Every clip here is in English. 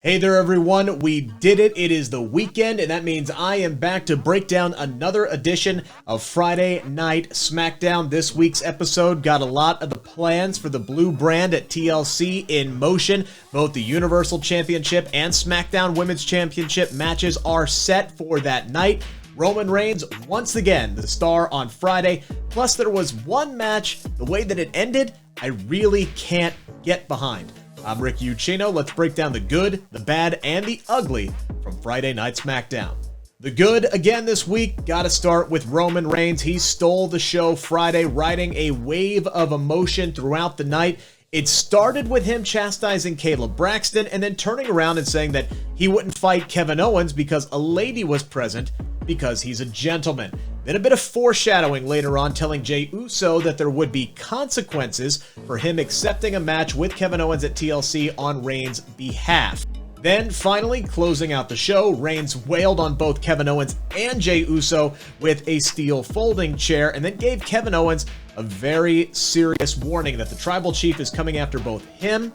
Hey there everyone, we did it. It is the weekend and that means I am back to break down another edition of Friday Night SmackDown. This week's episode got a lot of the plans for the blue brand at TLC in motion. Both the Universal Championship and SmackDown Women's Championship matches are set for that night. Roman Reigns, once again, the star on Friday. Plus there was one match, the way that it ended, I really can't get behind. I'm Rick Ucchino. Let's break down the good, the bad, and the ugly from Friday Night SmackDown. The good, again this week, gotta start with Roman Reigns. He stole the show Friday, riding a wave of emotion throughout the night. It started with him chastising Caleb Braxton and then turning around and saying that he wouldn't fight Kevin Owens because a lady was present because he's a gentleman. Then a bit of foreshadowing later on, telling Jey Uso that there would be consequences for him accepting a match with Kevin Owens at TLC on Reigns' behalf. Then, finally, closing out the show, Reigns wailed on both Kevin Owens and Jey Uso with a steel folding chair, and then gave Kevin Owens a very serious warning that the Tribal Chief is coming after both him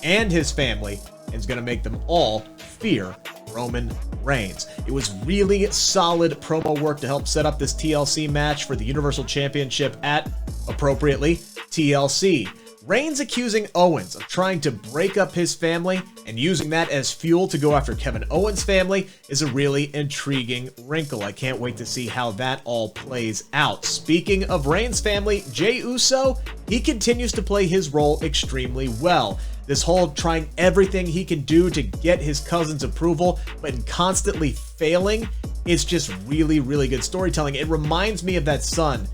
and his family, and is going to make them all fear Roman Reigns. It was really solid promo work to help set up this TLC match for the Universal Championship at, appropriately, TLC. Reigns accusing Owens of trying to break up his family and using that as fuel to go after Kevin Owens' family is a really intriguing wrinkle. I can't wait to see how that all plays out. Speaking of Reigns' family, Jey Uso, he continues to play his role extremely well. This whole trying everything he can do to get his cousin's approval, but constantly failing, is just really, really good storytelling. It reminds me of that son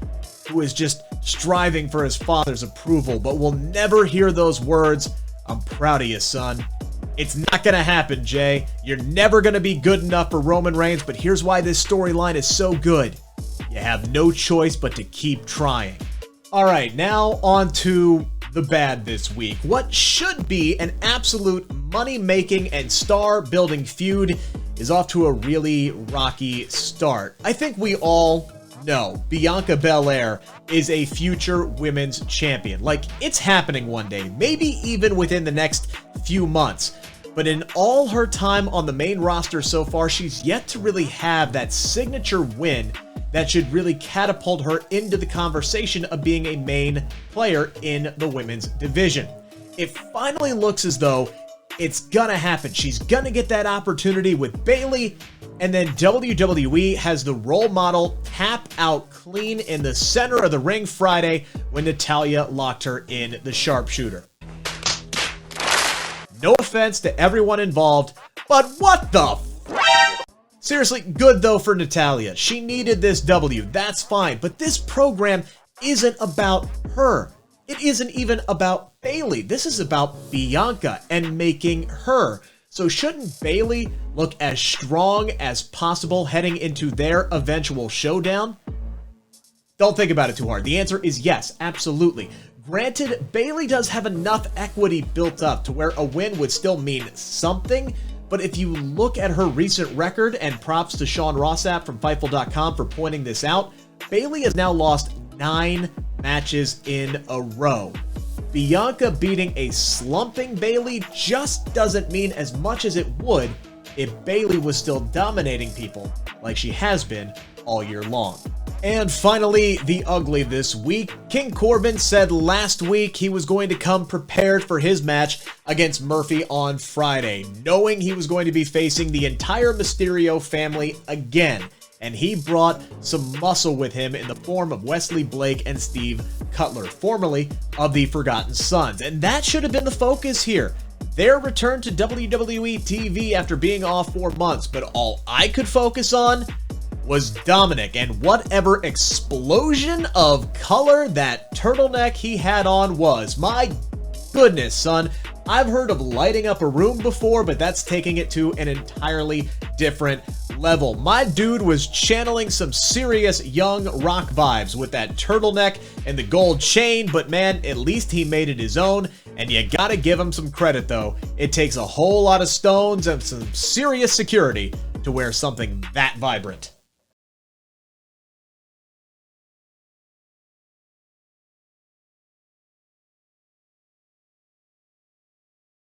who is just striving for his father's approval, but will never hear those words, "I'm proud of you, son." It's not gonna happen, Jey. You're never gonna be good enough for Roman Reigns, but here's why this storyline is so good. You have no choice but to keep trying. Alright, now on to the bad this week. What should be an absolute money-making and star-building feud is off to a really rocky start. I think we all know Bianca Belair is a future women's champion. Like, it's happening one day, maybe even within the next few months. But in all her time on the main roster so far, she's yet to really have that signature win that should really catapult her into the conversation of being a main player in the women's division. It finally looks as though it's gonna happen. She's gonna get that opportunity with Bayley, and then WWE has the role model tap out clean in the center of the ring Friday when Natalya locked her in the sharpshooter. No offense to everyone involved, but what the Seriously, good though for Natalya. She needed this W, that's fine, but this program isn't about her. It isn't even about Bayley. This is about Bianca and making her. So shouldn't Bayley look as strong as possible heading into their eventual showdown? Don't think about it too hard. The answer is yes, absolutely. Granted, Bayley does have enough equity built up to where a win would still mean something, but if you look at her recent record, and props to Sean Rossap from Fightful.com for pointing this out, Bayley has now lost 9 matches in a row. Bianca beating a slumping Bayley just doesn't mean as much as it would if Bayley was still dominating people like she has been all year long. And finally, the ugly this week. King Corbin said last week he was going to come prepared for his match against Murphy on Friday, knowing he was going to be facing the entire Mysterio family again. And he brought some muscle with him in the form of Wesley Blake and Steve Cutler, formerly of the Forgotten Sons. And that should have been the focus here. Their return to WWE TV after being off for months, but all I could focus on was Dominik and whatever explosion of color that turtleneck he had on was. My goodness, son. I've heard of lighting up a room before, but that's taking it to an entirely different level. My dude was channeling some serious young rock vibes with that turtleneck and the gold chain, but man, at least he made it his own, and you gotta give him some credit though. It takes a whole lot of stones and some serious security to wear something that vibrant.